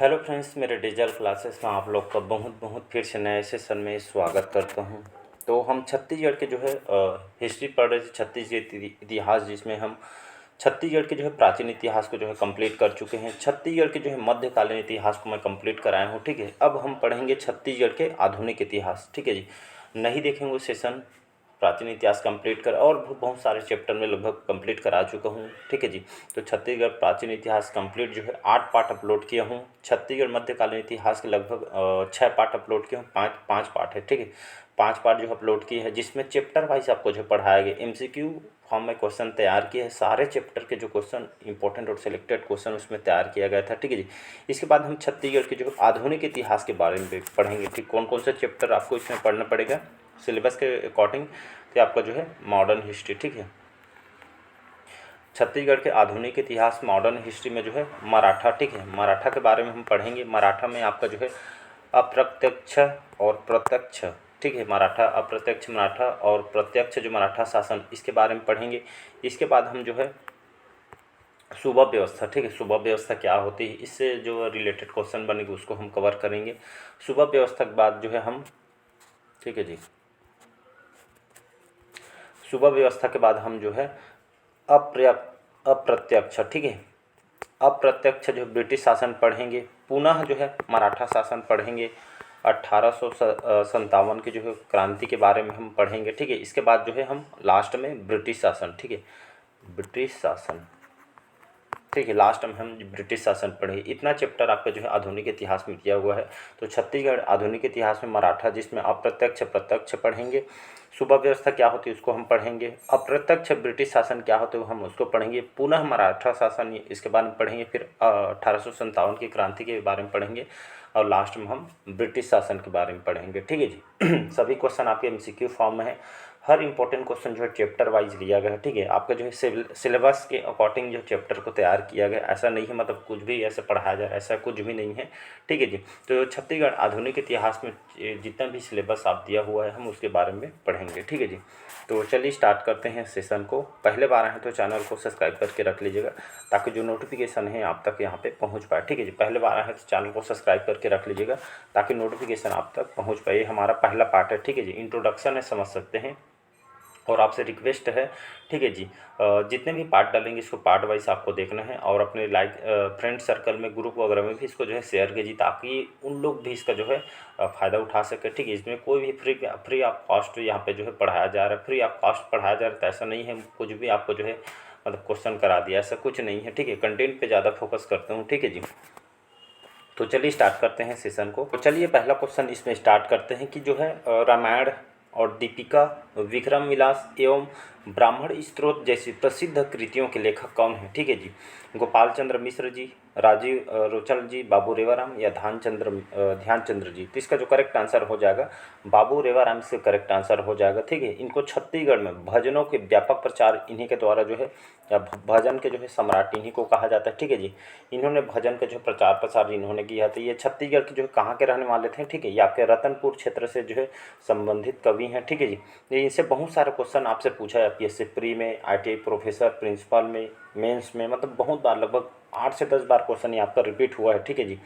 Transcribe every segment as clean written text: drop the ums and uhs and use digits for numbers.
Hello friends, मेरे digital classes में आप लोग का बहुत बहुत फिर से नए सेशन में स्वागत करता हूं। तो हम छत्तीसगढ़ के जो है हिस्ट्री पढ़ रहे थे, छत्तीसगढ़ इतिहास, जिसमें हम छत्तीसगढ़ के जो है प्राचीन इतिहास को जो है कंप्लीट कर चुके हैं। छत्तीसगढ़ के जो है मध्यकालीन इतिहास को मैं कंप्लीट कराया हूँ, ठीक है। अब हम पढ़ेंगे छत्तीसगढ़ के आधुनिक इतिहास, ठीक है जी। नहीं देखेंगे वो सेशन प्राचीन इतिहास कंप्लीट कर, और बहुत सारे चैप्टर में लगभग कंप्लीट करा चुका हूँ, ठीक है जी। तो छत्तीसगढ़ प्राचीन इतिहास कंप्लीट जो है 8 पार्ट अपलोड किया हूँ। छत्तीसगढ़ मध्यकालीन इतिहास के लगभग 6 पार्ट अपलोड किए हूँ। पाँच पार्ट है, ठीक है। 5 पार्ट जो अपलोड किए हैं, जिसमें चैप्टर वाइज आपको जो पढ़ाया गया, MCQ फॉर्म में क्वेश्चन तैयार किए हैं। सारे चैप्टर के जो क्वेश्चन इंपॉर्टेंट और सिलेक्टेड क्वेश्चन उसमें तैयार किया गया था, ठीक है जी। इसके बाद हम छत्तीसगढ़ के जो आधुनिक इतिहास के बारे में पढ़ेंगे, ठीक। कौन कौन से चैप्टर आपको इसमें पढ़ना पड़ेगा सिलेबस के अकॉर्डिंग, तो आपका जो है मॉडर्न हिस्ट्री, ठीक है। छत्तीसगढ़ के आधुनिक इतिहास मॉडर्न हिस्ट्री में जो है मराठा, ठीक है। मराठा के बारे में हम पढ़ेंगे। मराठा में आपका जो है अप्रत्यक्ष और प्रत्यक्ष, ठीक है। मराठा अप्रत्यक्ष मराठा और प्रत्यक्ष जो मराठा शासन, इसके बारे में पढ़ेंगे। इसके बाद हम जो है सूबा व्यवस्था, ठीक है। सूबा व्यवस्था क्या होती है, इससे जो रिलेटेड क्वेश्चन बनेंगे उसको हम कवर करेंगे। सूबा व्यवस्था के बाद जो है हम, ठीक है जी, सूबा व्यवस्था के बाद हम जो है अप्रत्यक्ष, ठीक है, अप्रत्यक्ष जो ब्रिटिश शासन पढ़ेंगे। पुनः जो है मराठा शासन पढ़ेंगे। 1857 की जो है क्रांति के बारे में हम पढ़ेंगे, ठीक है। इसके बाद जो है हम लास्ट में ब्रिटिश शासन, ठीक है, ब्रिटिश शासन, ठीक है। लास्ट में हम ब्रिटिश शासन पढ़े। इतना चैप्टर आपका जो है आधुनिक इतिहास में दिया हुआ है। तो छत्तीसगढ़ आधुनिक इतिहास में मराठा, जिसमें अप्रत्यक्ष प्रत्यक्ष पढ़ेंगे। सूबा व्यवस्था क्या होती है उसको हम पढ़ेंगे। अप्रत्यक्ष ब्रिटिश शासन क्या होते हैं हम उसको पढ़ेंगे। पुनः मराठा शासन, इसके बारे में पढ़ेंगे। फिर 1857 की क्रांति के बारे में पढ़ेंगे। और लास्ट में हम ब्रिटिश शासन के बारे में पढ़ेंगे, ठीक है जी। सभी क्वेश्चन आपके MCQ फॉर्म में है। हर इंपॉर्टेंट क्वेश्चन जो है चैप्टर वाइज लिया गया है, ठीक है। आपका जो है सिलेबस के अकॉर्डिंग जो चैप्टर को तैयार किया गया, ऐसा नहीं है मतलब कुछ भी ऐसे पढ़ाया जा रहा है, ऐसा कुछ भी नहीं है, ठीक है जी। तो छत्तीसगढ़ आधुनिक इतिहास में जितना भी सिलेबस आप दिया हुआ है हम उसके बारे में पढ़ेंगे, ठीक है जी। तो चलिए स्टार्ट करते हैं सेशन को। पहले बार आए हैं तो चैनल को सब्सक्राइब करके रख लीजिएगा, ताकि जो नोटिफिकेशन है आप तक यहाँ पे पहुँच पाए, ठीक है जी। पहले बार आए हैं तो चैनल को सब्सक्राइब करके रख लीजिएगा, ताकि नोटिफिकेशन आप तक पहुँच पाए। हमारा पहला पार्ट है, ठीक है जी। इंट्रोडक्शन है, समझ सकते हैं। और आपसे रिक्वेस्ट है, ठीक है जी, जितने भी पार्ट डालेंगे इसको पार्ट वाइज आपको देखना है। और अपने फ्रेंड सर्कल में, ग्रुप वगैरह में भी इसको जो है शेयर कीजिए, ताकि उन लोग भी इसका जो है फ़ायदा उठा सके, ठीक है। इसमें कोई भी फ्री ऑफ कॉस्ट यहाँ पे जो है पढ़ाया जा रहा है। फ्री ऑफ कॉस्ट पढ़ाया जा रहा है तो ऐसा नहीं है कुछ भी आपको जो है मतलब क्वेश्चन करा दिया, ऐसा कुछ नहीं है, ठीक है। कंटेंट पे ज़्यादा फोकस करता हूँ, ठीक है जी। तो चलिए स्टार्ट करते हैं सेशन को। तो चलिए पहला क्वेश्चन इसमें स्टार्ट करते हैं कि जो है रामायण और दीपिका, विक्रम विलास एवं ब्राह्मण स्त्रोत जैसी प्रसिद्ध कृतियों के लेखक कौन हैं, ठीक है जी। गोपाल चंद्र मिश्र जी, राजीव रोचल जी, बाबू रेवाराम या ध्यानचंद्र जी। तो इसका जो करेक्ट आंसर हो जाएगा बाबू रेवाराम से करेक्ट आंसर हो जाएगा, ठीक है। इनको छत्तीसगढ़ में भजनों के व्यापक प्रचार इन्हीं के द्वारा जो है, या भजन के जो है सम्राट इन्हीं को कहा जाता है, ठीक है जी। इन्होंने भजन का जो प्रचार प्रसार इन्होंने किया था। ये छत्तीसगढ़ के जो है कहाँ के रहने वाले थे, ठीक है। ये आपके रतनपुर क्षेत्र से जो है संबंधित कवि हैं, ठीक है जी। ये इनसे बहुत सारे क्वेश्चन आपसे पूछा है PSC प्री में, ITI प्रोफेसर, प्रिंसिपल में, मेंस में, मतलब बहुत बार, लगभग 8 से 10 बार क्वेश्चन ये आपका रिपीट हुआ है, ठीक है जी।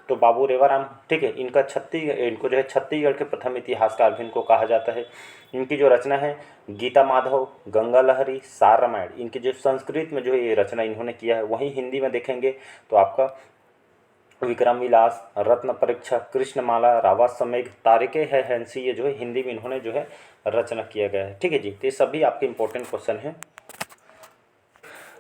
तो बाबू रेवाराम, ठीक है, इनको जो है छत्तीसगढ़ के प्रथम इतिहासकार भी इनको कहा जाता है। इनकी जो रचना है गीता माधव, गंगा लहरी, सार रामायण, इनकी जो संस्कृत में जो है ये रचना इन्होंने किया है। वहीं हिंदी में देखेंगे तो आपका विक्रम विलास, रत्न परीक्षा, कृष्णमाला, रावा समेत, तारिके है हंसी, ये जो है हिंदी में इन्होंने जो है रचना किया गया है, ठीक है जी। तो ये सभी आपके इंपॉर्टेंट क्वेश्चन हैं।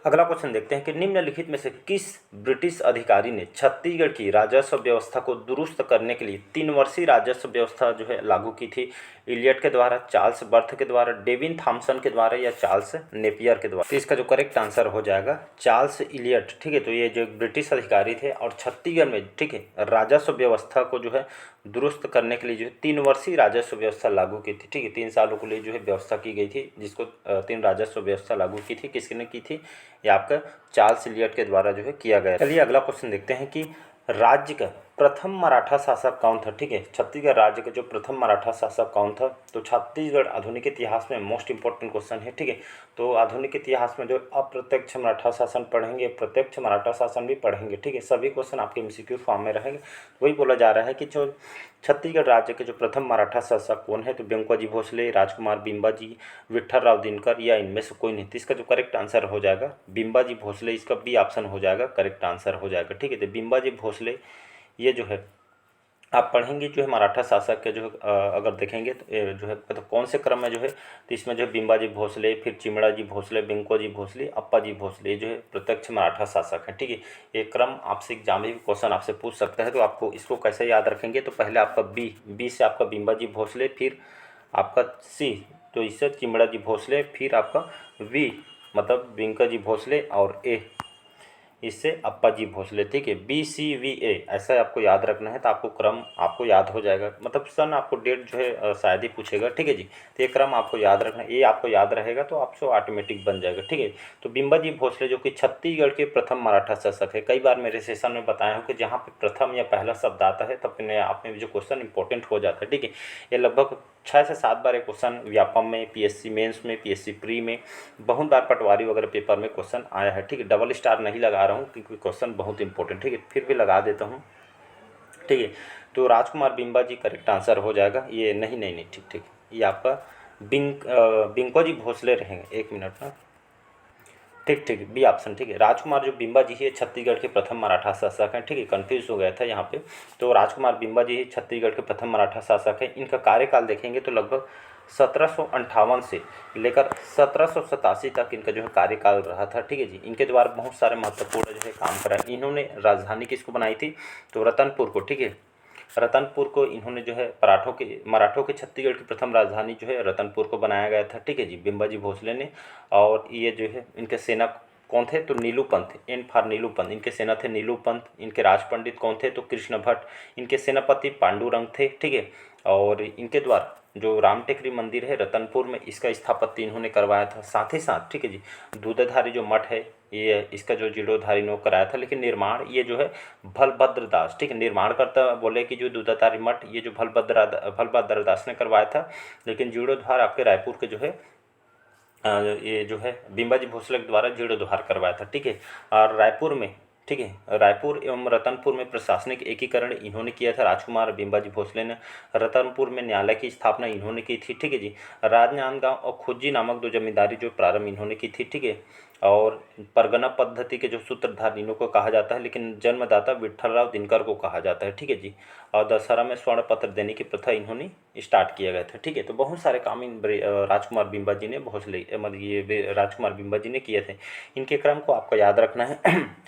अगला क्वेश्चन देखते हैं कि निम्नलिखित में से किस ब्रिटिश अधिकारी ने छत्तीसगढ़ की राजस्व व्यवस्था को दुरुस्त करने के लिए 3 वर्षीय राजस्व व्यवस्था जो है लागू की थी। इलियट के द्वारा, चार्ल्स बर्थ के द्वारा, डेविन थॉमसन के द्वारा या चार्ल्स नेपियर के द्वारा। तो इसका जो करेक्ट आंसर हो जाएगा चार्ल्स इलियट, ठीक है। तो ये जो ब्रिटिश अधिकारी थे और छत्तीसगढ़ में, ठीक है, राजस्व व्यवस्था को जो है दुरुस्त करने के लिए जो है 3 वर्षीय राजस्व व्यवस्था लागू की थी, ठीक है। 3 सालों के लिए जो है व्यवस्था की गई थी, जिसको 3 राजस्व व्यवस्था लागू की थी। किसने की थी? ये आपका चार्ल्स इलियट के द्वारा जो है किया गया। चलिए अगला क्वेश्चन देखते हैं कि राज्य का प्रथम मराठा शासक कौन था, ठीक है। छत्तीसगढ़ राज्य के जो प्रथम मराठा शासक कौन था, तो छत्तीसगढ़ आधुनिक इतिहास में मोस्ट इंपॉर्टेंट क्वेश्चन है, ठीक है। तो आधुनिक इतिहास में जो अप्रत्यक्ष मराठा शासन पढ़ेंगे, प्रत्यक्ष मराठा शासन भी पढ़ेंगे, ठीक है। सभी क्वेश्चन आपके एमसीक्यू फॉर्म में रहेंगे। वही बोला जा रहा है कि जो छत्तीसगढ़ राज्य के जो प्रथम मराठा शासक कौन है, तो व्यंकोजी भोसले, राजकुमार बिंबाजी, विठ्ठलराव दिनकर, या इनमें से कोई नहीं। तो इसका जो करेक्ट आंसर हो जाएगा बिंबाजी भोसले, इसका बी ऑप्शन हो जाएगा, करेक्ट आंसर हो जाएगा, ठीक है। तो बिंबाजी भोसले ये जो है आप पढ़ेंगे जो है मराठा शासक के जो है अगर देखेंगे तो जो है तो कौन से क्रम में जो है, तो इसमें जो है बिंबाजी भोसले, फिर चिमड़ा जी भोसले, बिंको जी भोसले, अप्पा जी भोसले, ये जो है प्रत्यक्ष मराठा शासक है, ठीक है। ये क्रम आपसे एग्जाम में भी क्वेश्चन आपसे पूछ सकता है। तो आपको इसको कैसे याद रखेंगे, तो पहले आपका बी से आपका बिंबाजी भोसले, फिर आपका सी तो इससे चिमड़ा जी भोसले, फिर आपका वी मतलब बिंका जी भोसले, और ए इससे अप्पा जी भोसले, ठीक है। BCVA ऐसा आपको याद रखना है, तो आपको क्रम आपको याद हो जाएगा। मतलब सन आपको डेट जो है शायद ही पूछेगा, ठीक है जी। तो ये क्रम आपको याद रखना है, ये आपको याद रहेगा तो आपसे ऑटोमेटिक बन जाएगा, ठीक है। तो बिंबा जी भोसले जो कि छत्तीसगढ़ के प्रथम मराठा शासक है। कई बार मेरे सेशन में बताया हूँ कि जहाँ पे प्रथम या पहला शब्द आता है तब अपने आप में जो क्वेश्चन इंपॉर्टेंट हो जाता है, ठीक है। ये लगभग 6 से 7 बार ये क्वेश्चन व्यापम में, PSC मेंस में, PSC प्री में, बहुत बार पटवारी वगैरह पेपर में क्वेश्चन आया है, ठीक है। डबल स्टार नहीं लगा रहा हूँ क्योंकि क्वेश्चन बहुत इंपॉर्टेंट, ठीक है, फिर भी लगा देता हूँ, ठीक है। तो राजकुमार बिंबा जी करेक्ट आंसर हो जाएगा। ये नहीं नहीं नहीं, ठीक ठीक, ये आपका बिंको जी भोसले रहेंगे। एक मिनट ना, ठीक ठीक, बी ऑप्शन, ठीक है। राजकुमार जो बिंबा जी है छत्तीसगढ़ के प्रथम मराठा शासक हैं, ठीक है। कंफ्यूज हो गया था यहाँ पे। तो राजकुमार बिंबा जी छत्तीसगढ़ के प्रथम मराठा शासक हैं। इनका कार्यकाल देखेंगे तो लगभग 1758 से लेकर 1787 तक इनका जो है कार्यकाल रहा था, ठीक है जी। इनके द्वारा बहुत सारे महत्वपूर्ण जो है काम करा। इन्होंने राजधानी किसको बनाई थी, तो रतनपुर को, ठीक है। रतनपुर को इन्होंने जो है मराठों के छत्तीसगढ़ की प्रथम राजधानी जो है रतनपुर को बनाया गया था, ठीक है जी, बिंबाजी भोसले ने। और ये जो है इनके सेना कौन थे, तो नीलू पंथ, एन फॉर नीलू पंथ, इनके सेना थे नीलू पंथ। इनके राज पंडित कौन थे, तो कृष्ण भट्ट। इनके सेनापति पांडुरंग थे, ठीक है। और इनके द्वारा जो राम टेकरी मंदिर है रतनपुर में, इसका स्थापत्य इन्होंने करवाया था। साथ ही साथ, ठीक है जी, दूधाधारी जो मठ है ये इसका जो जीर्णोद्धार इन्होंने कराया था। लेकिन निर्माण ये जो है भलभद्र दास, ठीक है, निर्माणकर्ता बोले कि जो दूधाधारी मठ ये जो भलभद्र दास ने करवाया था। लेकिन जीर्णोद्धार आपके रायपुर के जो है ये जो है बिंबाजी भोसले के द्वारा जीर्णोद्धार करवाया था, ठीक है। और रायपुर में, ठीक है, रायपुर एवं रतनपुर में प्रशासनिक एकीकरण इन्होंने किया था। राजकुमार बिंबाजी भोसले ने रतनपुर में न्यायालय की स्थापना इन्होंने की थी, ठीक है जी। राजनांदगांव और खुज्जी नामक 2 जमींदारी जो प्रारंभ इन्होंने की थी, ठीक है। और परगना पद्धति के जो सूत्रधार इन्हों को कहा जाता है, लेकिन जन्मदाता विठ्ठलराव दिनकर को कहा जाता है, ठीक है जी। और दशहरा में स्वर्ण पत्र देने की प्रथा इन्होंने स्टार्ट किया गया था, ठीक है। तो बहुत सारे काम इन राजकुमार बिंबा जी ने भोसले मतलब ये राजकुमार बिंबा जी ने किए थे। इनके क्रम को आपको याद रखना है,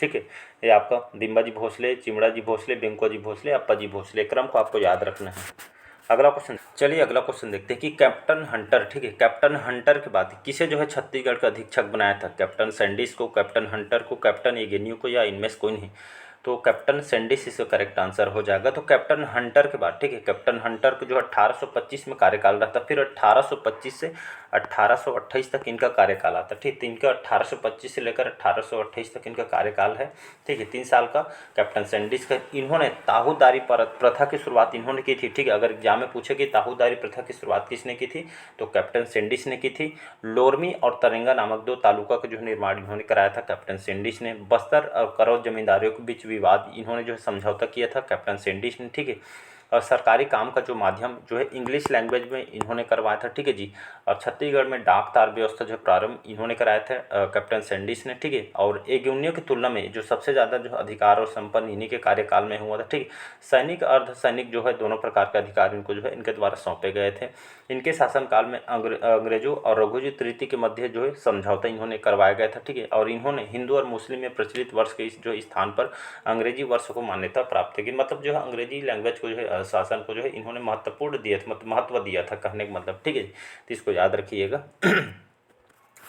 ठीक है। ये आपका बिंबा जी भोसले, चिमड़ा जी भोसले, बिंको जी भोसले, अप्पा जी भोसले, क्रम को आपको याद रखना है। अगला क्वेश्चन, चलिए अगला क्वेश्चन देखते हैं कि कैप्टन हंटर, ठीक है, कैप्टन हंटर के बाद किसे जो है छत्तीसगढ़ का अधीक्षक बनाया था। कैप्टन सैंडिस को, कैप्टन हंटर को, कैप्टन एगेन्यू को, या इनमें से कोई नहीं। तो कैप्टन सैंडिस इसका करेक्ट आंसर हो जाएगा। तो कैप्टन हंटर के बाद, ठीक है, कैप्टन हंटर को जो 1825 में कार्यकाल रहता, फिर 1825 से 1828 तक इनका कार्यकाल आता, ठीक। तो इनका 1825 से लेकर 1828 तक इनका कार्यकाल है, ठीक है, 3 साल का। कैप्टन सैंडिस का इन्होंने ताहूदारी प्रथा की शुरुआत इन्होंने की थी, ठीक है। अगर एग्जाम में पूछे कि ताहूदारी प्रथा की शुरुआत किसने की थी, तो कैप्टन सैंडिस ने की थी। लोरमी और तरेंगा नामक 2 तालुका का जो निर्माण इन्होंने कराया था, कैप्टन सैंडिस ने। बस्तर और करौद जमींदारियों के बीच विवाद इन्होंने जो है समझौता किया था, कैप्टन सैंडिस ने, ठीक है। और सरकारी काम का जो माध्यम जो है इंग्लिश लैंग्वेज में इन्होंने करवाया था, ठीक है जी। और छत्तीसगढ़ में डाक तार व्यवस्था जो प्रारंभ इन्होंने कराया था कैप्टन सैंडिस ने, ठीक है। और एग्यूनियो की तुलना में जो सबसे ज़्यादा जो अधिकार और संपन्न इन्हीं के कार्यकाल में हुआ था, ठीक। सैनिक अर्ध सैनिक जो है दोनों प्रकार के अधिकार इनको जो है इनके द्वारा सौंपे गए थे। इनके शासनकाल में अंग्रेजों और रघुजी तृतीय के मध्य जो है समझौता इन्होंने करवाया गया था, ठीक है। और इन्होंने हिंदू और मुस्लिम में प्रचलित वर्ष के इस जो स्थान पर अंग्रेजी वर्ष को मान्यता प्राप्त की। मतलब जो है अंग्रेजी लैंग्वेज को जो है शासन को जो है इन्होंने महत्वपूर्ण दिया था, मतलब महत्व दिया था कहने का मतलब, ठीक है। तो इसको याद रखिएगा।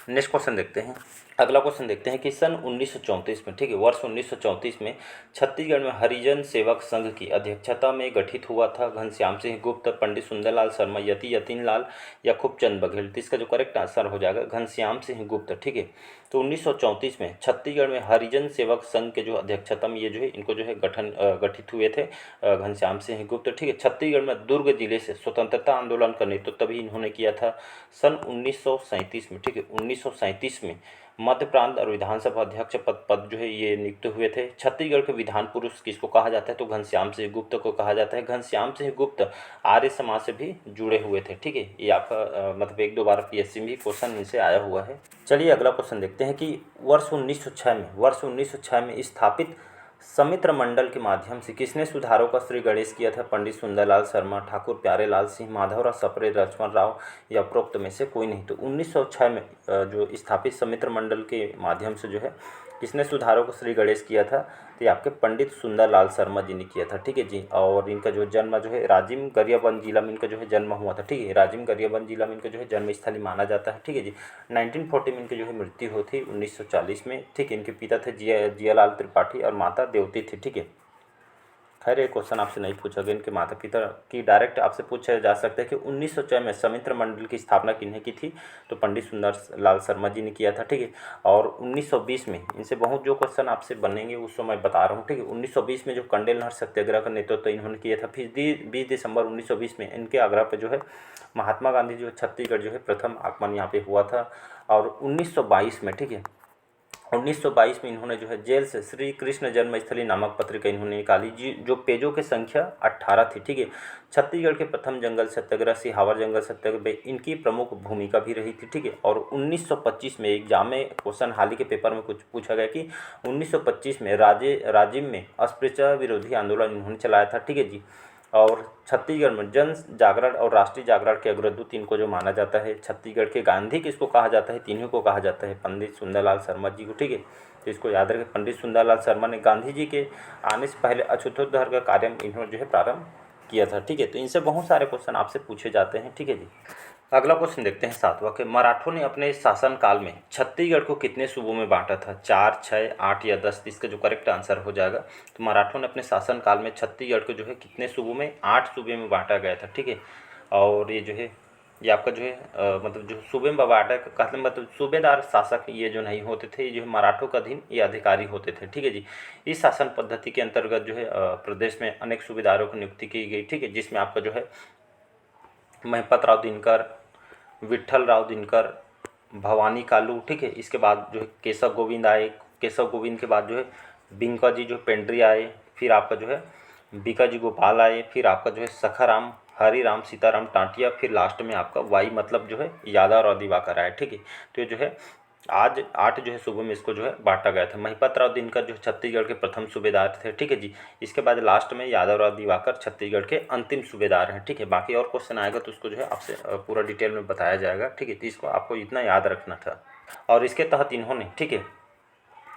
नेक्स्ट क्वेश्चन देखते हैं अगला क्वेश्चन देखते हैं कि सन 1934 में, ठीक है, वर्ष 1934 में छत्तीसगढ़ में हरिजन सेवक संघ की अध्यक्षता में गठित हुआ था घनश्याम सिंह गुप्त, पंडित सुंदरलाल शर्मा, यतीन लाल या खूबचंद बघेल। तो इसका जो करेक्ट आंसर हो जाएगा घनश्याम सिंह गुप्त, ठीक है। तो 1934 में छत्तीसगढ़ में हरिजन सेवक संघ के जो अध्यक्षता में ये जो है इनको जो है गठित हुए थे घनश्याम सिंह गुप्त, ठीक है। छत्तीसगढ़ में दुर्ग जिले से स्वतंत्रता आंदोलन का नेतृत्व तभी इन्होंने किया था सन 1937 में, ठीक है। 1937 में मध्य प्रांत और विधानसभा अध्यक्ष पद जो है ये नियुक्त हुए थे। छत्तीसगढ़ के विधान पुरुष किसको कहा जाता है, तो घनश्याम सिंह गुप्त को कहा जाता है। घनश्याम सिंह गुप्त आर्य समाज से भी जुड़े हुए थे, ठीक है। ये आपका मतलब 1-2 बार पीएससी में भी क्वेश्चन इनसे आया हुआ है। चलिए अगला क्वेश्चन देखते हैं कि वर्ष 1906 में स्थापित समित्र मंडल के माध्यम से किसने सुधारों का श्री गणेश किया था, पंडित सुंदरलाल शर्मा, ठाकुर प्यारेलाल सिंह, माधवराव सप्रे, लक्ष्मण राव या उपरोक्त में से कोई नहीं। तो 1906 में जो स्थापित समित्र मंडल के माध्यम से जो है किसने सुधारों को श्री गणेश किया था, तो ये आपके पंडित सुंदरलाल शर्मा जी ने किया था, ठीक है जी। और इनका जो जन्म जो है राजिम गरियाबंद जिला में इनका जो है जन्म हुआ था, ठीक है। राजिम गरियाबंद जिला में इनका जो है जन्मस्थली माना जाता है, ठीक है जी। 1940 में इनकी जो है मृत्यु हुई थी 1940 में, ठीक है। इनके पिता थे जियालाल त्रिपाठी और माता देवती थी, ठीक है। खैर ये क्वेश्चन आपसे नहीं पूछा गया, इनके माता पिता की डायरेक्ट आपसे पूछा जा सकता है कि 1906 में समित्र मंडल की स्थापना किन्हें की थी, तो पंडित सुंदर लाल शर्मा जी ने किया था, ठीक है। और 1920 में इनसे बहुत जो क्वेश्चन आपसे बनेंगे उसको मैं बता रहा हूँ, ठीक है। 1920 में जो कंडेल नहर सत्याग्रह का नेतृत्व इन्होंने किया था। फिर 20 दिसंबर 1920 में इनके आग्रह पर जो है महात्मा गांधी जो छत्तीसगढ़ जो है प्रथम आगमन यहाँ पे हुआ था। और 1922 में, ठीक है, 1922 में इन्होंने जो है जेल से श्री कृष्ण जन्मस्थली नामक पत्रिका इन्होंने निकाली जी, जो पेजों की संख्या 18 थी, ठीक है। छत्तीसगढ़ के प्रथम जंगल सत्याग्रह सिहावर जंगल सत्याग्रह में इनकी प्रमुख भूमिका भी रही थी, ठीक है। और 1925 में एग्जाम में क्वेश्चन हाल ही के पेपर में कुछ पूछा गया कि 1925 में राजिम में अस्पृश्यता विरोधी आंदोलन इन्होंने चलाया था, ठीक है जी। और छत्तीसगढ़ में जन जागरण और राष्ट्रीय जागरण के अग्रदूत इनको जो माना जाता है। छत्तीसगढ़ के गांधी किसको कहा जाता है, तीनों को कहा जाता है, पंडित सुंदरलाल शर्मा जी को, ठीक है। तो इसको याद रखें, पंडित सुंदरलाल शर्मा ने गांधी जी के आने से पहले अछूतोद्धार का कार्य इन्होंने जो है प्रारंभ किया था, ठीक है। तो इनसे बहुत सारे क्वेश्चन आपसे पूछे जाते हैं, ठीक है जी। अगला क्वेश्चन देखते हैं 7वां के मराठों ने अपने शासनकाल में छत्तीसगढ़ को कितने सूबों में बांटा था, 4, 6, 8 या 10। इसका जो करेक्ट आंसर हो जाएगा, तो मराठों ने अपने शासनकाल में छत्तीसगढ़ को जो है कितने सूबों में, 8 सूबे में बांटा गया था, ठीक है। और ये जो है ये आपका जो है मतलब जो सूबे में बांटा कहते हैं मतलब सूबेदार शासक ये जो नहीं होते थे, ये जो है मराठों का अधीन ये अधिकारी होते थे, ठीक है जी। इस शासन पद्धति के अंतर्गत जो है प्रदेश में अनेक सूबेदारों की नियुक्ति की गई, ठीक है, जिसमें आपका जो है महिपत राव दिनकर, विट्ठल राव दिनकर, भवानी कालू, ठीक है। इसके बाद जो है केशव गोविंद आए। केशव गोविंद के बाद जो है बिंका जी जो पेंड्री आए। फिर आपका जो है बीका जी गोपाल आए। फिर आपका जो है सखाराम, हरिराम, सीताराम टांटिया। फिर लास्ट में आपका वाई मतलब जो है यादव और दिवाकर आए, ठीक है। तो ये जो है आज 8 जो है सूबों में इसको जो है बांटा गया था। महिपत राव दिनकर जो छत्तीसगढ़ के प्रथम सूबेदार थे, ठीक है जी। इसके बाद लास्ट में यादव राव दिवाकर छत्तीसगढ़ के अंतिम सूबेदार हैं, ठीक है। बाकी और क्वेश्चन आएगा तो उसको जो है आपसे पूरा डिटेल में बताया जाएगा, ठीक है। तो इसको आपको इतना याद रखना था। और इसके तहत इन्होंने, ठीक है,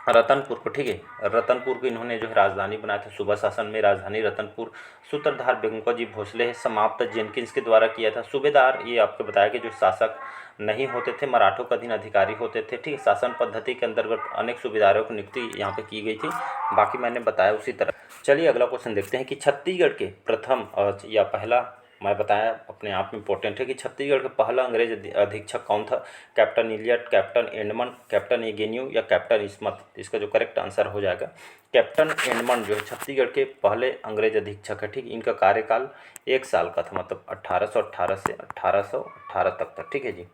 रतनपुर को, ठीक है, रतनपुर को इन्होंने जो है राजधानी बनाया था। सूबा शासन में राजधानी रतनपुर सूत्रधार बंको जी भोसले है, समाप्त जेनकिंस के द्वारा किया था। सूबेदार ये आपको बताया कि जो शासक नहीं होते थे, मराठों का अधीन अधिकारी होते थे, ठीक है। शासन पद्धति के अंतर्गत अनेक सूबेदारों की नियुक्ति यहाँ पे की गई थी। बाकी मैंने बताया उसी तरह। चलिए अगला क्वेश्चन देखते हैं कि छत्तीसगढ़ के प्रथम या पहला, मैं बताया अपने आप में इंपॉर्टेंट है कि छत्तीसगढ़ का पहला अंग्रेज अधीक्षक कौन था, captain Elliot, captain Andman, captain Agnew या कैप्टन इस्मत। इसका जो करेक्ट आंसर हो जाएगा कैप्टन एंडमन जो है छत्तीसगढ़ के पहले अंग्रेज अधीक्षक है, ठीक। इनका कार्यकाल 1 साल का था, मतलब 1818 से 1818 तक था, ठीक है जी।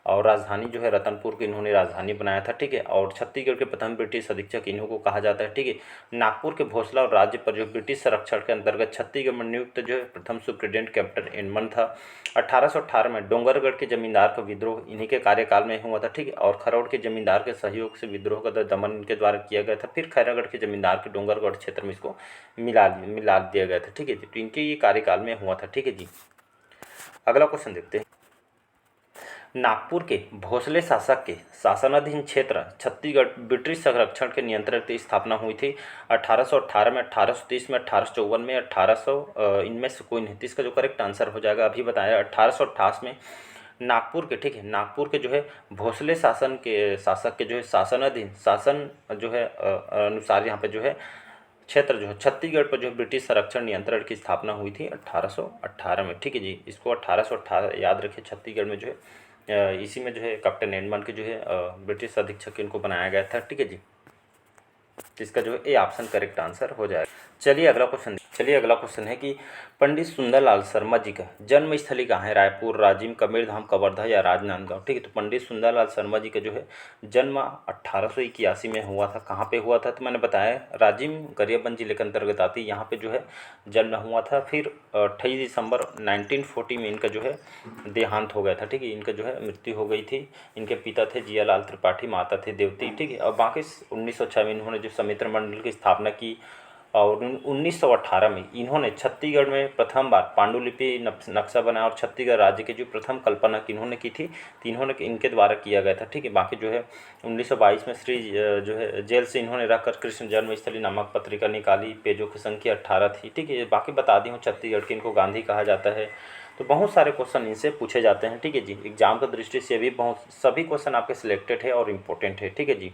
और राजधानी जो है रतनपुर को इन्होंने राजधानी बनाया था, ठीक है। और छत्तीसगढ़ के प्रथम ब्रिटिश अधीक्षक इन्हों को कहा जाता है, ठीक है। नागपुर के भोसला और राज्य पर जो ब्रिटिश संरक्षण के अंतर्गत छत्तीसगढ़ में नियुक्त जो है प्रथम सुप्रिटेंडेंट कैप्टन एंडमन था। 1818 में डोंगरगढ़ के जमींदार का विद्रोह इन्हीं के कार्यकाल में हुआ था, ठीक है। और खरौड़ के जमींदार के सहयोग से विद्रोह का दमन इनके द्वारा किया गया था। फिर खैरागढ़ के जमींदार के डोंगरगढ़ क्षेत्र में इसको मिला दिया गया था, ठीक है जी। तो इनके ये कार्यकाल में हुआ था, ठीक है जी। अगला क्वेश्चन देखते हैं, नागपुर के भोसले शासक के शासनाधीन क्षेत्र छत्तीसगढ़ ब्रिटिश संरक्षण के नियंत्रण की स्थापना हुई थी 1818 में, 1830 में, 1854 में, 1800 इनमें से कोई नहीं। इसका जो करेक्ट आंसर हो जाएगा अभी बताया 1828 में नागपुर के, ठीक है, नागपुर के जो है भोसले शासन के शासक के जो है शासनाधीन शासन जो है अनुसार यहाँ पे जो है क्षेत्र जो है छत्तीसगढ़ पर जो है ब्रिटिश संरक्षण नियंत्रण की स्थापना हुई थी 1818 में, ठीक है जी। इसको 1818 याद रखिए। छत्तीसगढ़ में जो है इसी में जो है कैप्टन एडमंड के जो है ब्रिटिश अधीक्षक इनको बनाया गया था, ठीक है जी। इसका जो है ए ऑप्शन करेक्ट आंसर हो जाएगा। चलिए अगला क्वेश्चन है कि पंडित सुंदरलाल शर्मा जी का जन्म स्थली कहाँ है? रायपुर, राजिम, कबीरधाम, कवर्धा या राजनांदगांव, ठीक है। तो पंडित सुंदरलाल शर्मा जी का जो है जन्म 1881 में हुआ था। कहाँ पे हुआ था? तो मैंने बताया राजिम गरियाबंद जिले के अंतर्गत आती है, यहाँ पे जो है जन्म हुआ था। फिर 28 दिसंबर 1940 में इनका जो है देहांत हो गया था, ठीक है। इनका जो है मृत्यु हो गई थी। इनके पिता थे जियालाल त्रिपाठी, माता थे देवती, ठीक है। और बाकी 1906 में इन्होंने जो समित्र मंडल की स्थापना की और 1918 में इन्होंने छत्तीसगढ़ में प्रथम बार पांडुलिपि नक्शा बनाया और छत्तीसगढ़ राज्य की जो प्रथम कल्पना इन्होंने की थी, तो इन्होंने इनके द्वारा किया गया था, ठीक है। बाकी जो है 1922 में श्री जो है जेल से इन्होंने रहकर कृष्ण जन्मस्थली नामक पत्रिका निकाली, पेजों की संख्या 18 थी, ठीक है। बाकी बता दी हूँ छत्तीसगढ़ के इनको गांधी कहा जाता है। तो बहुत सारे क्वेश्चन इनसे पूछे जाते हैं, ठीक है जी। एग्जाम की दृष्टि से भी बहुत सभी क्वेश्चन आपके सिलेक्टेड है और इम्पोर्टेंट है, ठीक है जी।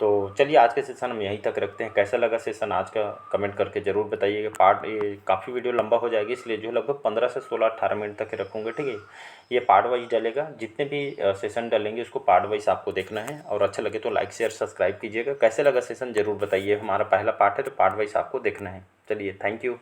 तो चलिए आज के सेशन हम यहीं तक रखते हैं। कैसा लगा सेशन आज का कमेंट करके ज़रूर बताइएगा। पार्ट ये काफ़ी वीडियो लंबा हो जाएगी, इसलिए जो लगभग 15 से 16-18 मिनट तक रखूँगा, ठीक है। ये पार्ट वाइज डलेगा, जितने भी सेशन डलेंगे उसको पार्ट वाइज आपको देखना है। और अच्छा लगे तो लाइक शेयर सब्सक्राइब कीजिएगा। कैसे लगा सेशन ज़रूर बताइए। हमारा पहला पार्ट है तो पार्ट वाइज आपको देखना है। चलिए, थैंक यू।